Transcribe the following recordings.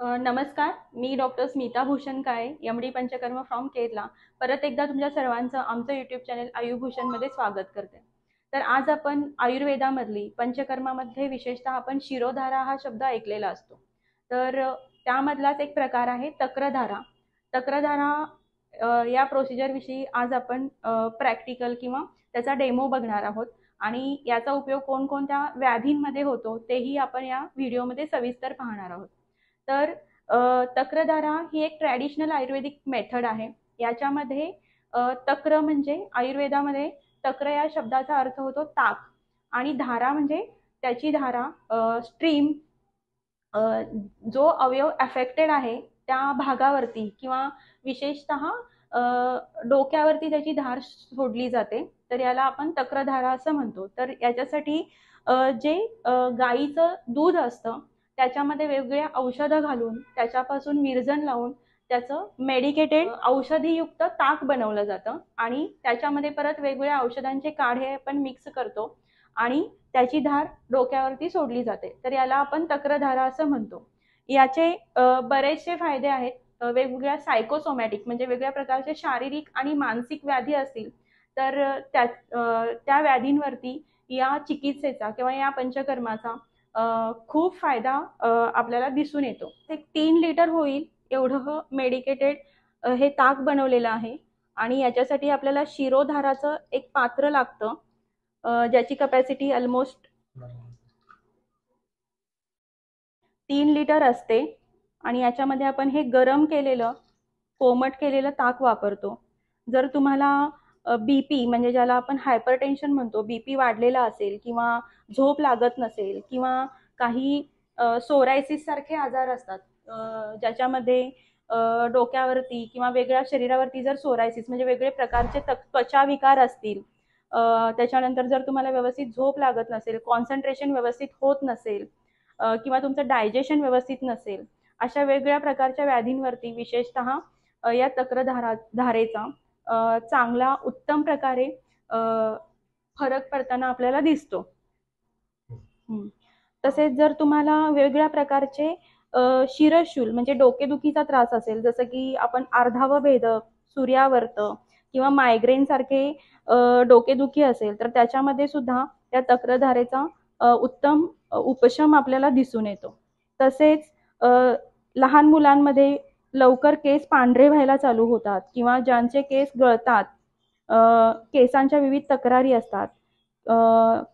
नमस्कार, मी doctor Smita Bhushan Kale, MD. Panchakarma from Kerala. परत एकदा तुमच्या सर्वांचं आमचं यूट्यूब चॅनल आयुभूषणमध्ये स्वागत करते. तर आज आपण आयुर्वेदामधली पंचकर्मामध्ये विशेषतः आपण शिरोधारा हा शब्द ऐकलेला असतो. तर त्यामधलाच एक प्रकार आहे तक्रधारा. तक्रधारा या प्रोसिजरविषयी आज आपण प्रॅक्टिकल किंवा त्याचा डेमो बघणार आहोत आणि याचा उपयोग कोणकोणत्या व्याधींमध्ये होतो तेही आपण या व्हिडिओमध्ये सविस्तर पाहणार आहोत. तर तक्रधारा ही एक ट्रॅडिशनल आयुर्वेदिक मेथड आहे. याच्यामध्ये तक्र म्हणजे आयुर्वेदामध्ये तक्र या शब्दाचा अर्थ होतो ताक आणि धारा म्हणजे त्याची धारा स्ट्रीम जो अवयव अफेक्टेड आहे त्या भागावरती किंवा विशेषतः डोक्यावरती त्याची धार सोडली जाते. तर याला आपण तक्रधारा असं म्हणतो. तर याच्यासाठी जे गाईचं दूध असतं त्याच्यामध्ये वेगवेगळ्या औषधं घालून त्याच्यापासून विरजण लावून त्याचं मेडिकेटेड औषधीयुक्त ताक बनवलं जातं आणि त्याच्यामध्ये परत वेगवेगळ्या औषधांचे काढे आपण मिक्स करतो आणि त्याची धार डोक्यावरती सोडली जाते. तर याला आपण तक्रधारा असं म्हणतो. याचे बरेचसे फायदे आहेत. वेगवेगळ्या सायकोसोमॅटिक म्हणजे वेगवेगळ्या प्रकारचे शारीरिक आणि मानसिक व्याधी असतील तर त्या व्याधींवरती या चिकित्सेचा किंवा या पंचकर्माचा खूप फायदा आपल्याला दिसून येतो. एक 3 लिटर होईल एवढं मेडिकेटेड हे ताक बनवलेलं आहे आणि याच्यासाठी आपल्याला शिरोधाराचं एक पात्र लागतं ज्याची कपॅसिटी ऑलमोस्ट 3 लिटर असते आणि याच्यामध्ये आपण हे गरम केलेलं कोमट केलेलं ताक वापरतो. जर तुम्हाला बीपी म्हणजे ज्याला आपण हायपरटेन्शन म्हणतो, बीपी वाढलेला असेल किंवा झोप लागत नसेल किंवा काही सोरायसिस सारखे आजार असतात ज्याच्यामध्ये डोक्यावरती किंवा वेगळ्या शरीरावरती जर सोरायसिस म्हणजे वेगळे प्रकारचे त्वचा विकार असतील, त्याच्यानंतर जर तुम्हाला व्यवस्थित झोप लागत नसेल, कॉन्सन्ट्रेशन व्यवस्थित होत नसेल किंवा तुमचं डायजेशन व्यवस्थित नसेल, अशा वेगवेगळ्या प्रकारच्या व्याधींवरती विशेषतः या धारेचा चांगला उत्तम प्रकारे फरक पडताना आपल्याला दिसतो. तसेच जर तुम्हाला वेगवेगळ्या प्रकारचे शिरशूल म्हणजे डोकेदुखीचा त्रास असेल, जसं की आपण अर्धावभेदक, सूर्यावर्त किंवा मायग्रेन सारखे डोकेदुखी असेल तर त्याच्यामध्ये सुद्धा त्या तक्रधारेचा उत्तम उपशम आपल्याला दिसून येतो. तसेच लहान मुलांमध्ये लवकर केस पांढरे व्हायला चालू होतात किंवा ज्यांचे केस गळतात, केसांच्या विविध तक्रारी असतात,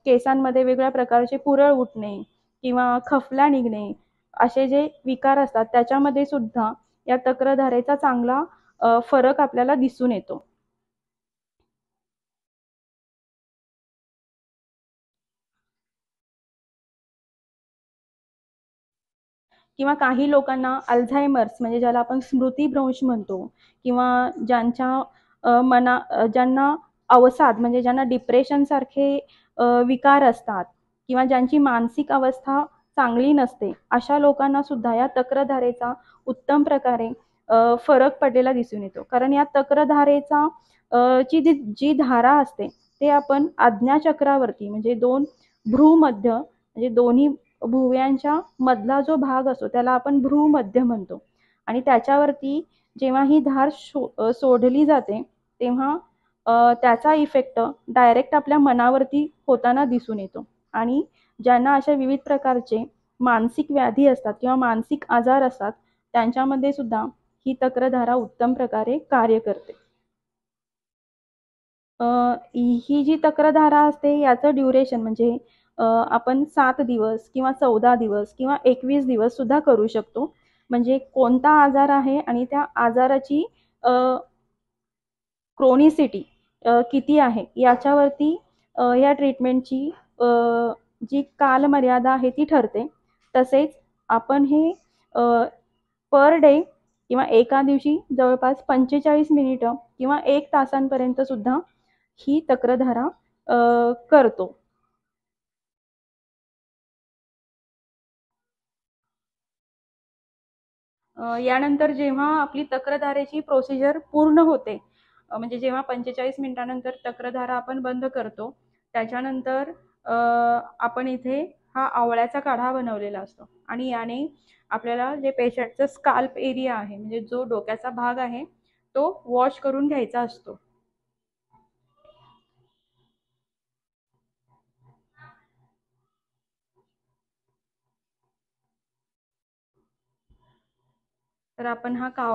केसांमध्ये वेगवेगळ्या प्रकारचे पुरळ उठणे किंवा खफला निघणे असे जे विकार असतात त्याच्यामध्ये सुद्धा या तक्रधारेचा चांगला फरक आपल्याला दिसून येतो. किंवा काही लोकांना अल्झायमर्स म्हणजे ज्याला आपण स्मृतिभ्रंश म्हणतो किंवा ज्यांना अवसाद म्हणजे ज्यांना डिप्रेशन सारखे विकार असतात किंवा ज्यांची मानसिक अवस्था चांगली नसते अशा लोकांना सुद्धा या तक्रधारेचा उत्तम प्रकारे फरक पडलेला दिसून येतो. कारण या तक्रधारेचा जी धारा असते ते आपण आज्ञाचक्रावरती म्हणजे 2 भ्रूमध्य म्हणजे दोन्ही भुवयांच्या मधला जो भाग असतो त्याला आपण भ्रूमध्य म्हणतो आणि त्याच्यावरती जेव्हा ही धार सोडली जाते तेव्हा त्याचा इफेक्ट डायरेक्ट आपल्या मनावरती होताना दिसून येतो आणि ज्यांना अशा विविध प्रकारचे मानसिक व्याधी असतात किंवा मानसिक आजार असतात त्यांच्यामध्ये सुद्धा ही तक्रधारा उत्तम प्रकारे कार्य करते. ही जी तक्रधारा असते याचं ड्युरेशन म्हणजे आपण 7 दिवस किंवा 14 दिवस किंवा 21 दिवस सुद्धा करू शकतो. म्हणजे कोणता आजार आहे आणि त्या आजाराची क्रोनिसिटी किती आहे याच्यावरती या ट्रीटमेंटची जी कालमर्यादा आहे ती ठरते. तसेच आपण हे पर डे किंवा एका दिवशी जवळपास 45 मिनिटं किंवा 1 तासांपर्यंत सुद्धा ही तक्रधारा करतो. यानंतर जेव्हा आपली तक्रधारेची प्रोसिजर पूर्ण होते म्हणजे जेव्हा 45 मिनिटानंतर तक्रधारा आपण बंद करतो त्याच्यानंतर आपण इथे हा आवळ्याचा काढा बनवलेला असतो आणि याने आपल्याला जे पेशंटचा स्काल्प एरिया आहे म्हणजे जो डोक्याचा भाग आहे तो वॉश करून घ्यायचा असतो. तर आपण हा का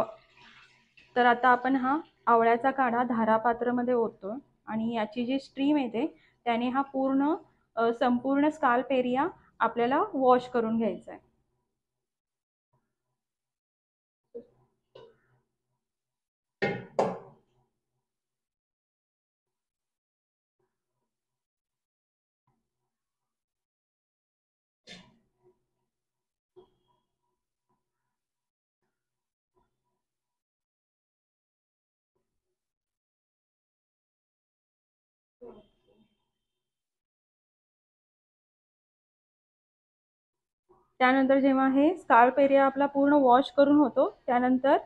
तर आता आपण हा आवळ्याचा काढा धारापात्रामध्ये ओततो आणि याची जी स्ट्रीम येते त्याने हा पूर्ण संपूर्ण स्काल्प एरिया आपल्याला वॉश करून घ्यायचा आहे. त्यानंतर जेव्हा हे स्काल्प एरिया आपला पूर्ण वॉश करून होतो त्यानंतर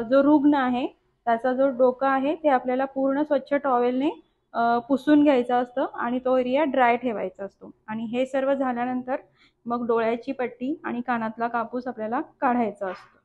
जो रुग्ण आहे त्याचा जो डोका आहे ते आपल्याला पूर्ण स्वच्छ टॉवेलने पुसून घ्यायचं असतं आणि तो एरिया ड्राय ठेवायचा असतो. आणि हे सर्व झाल्यानंतर मग डोळ्याची पट्टी आणि कानातला कापूस आपल्याला काढायचा असतो.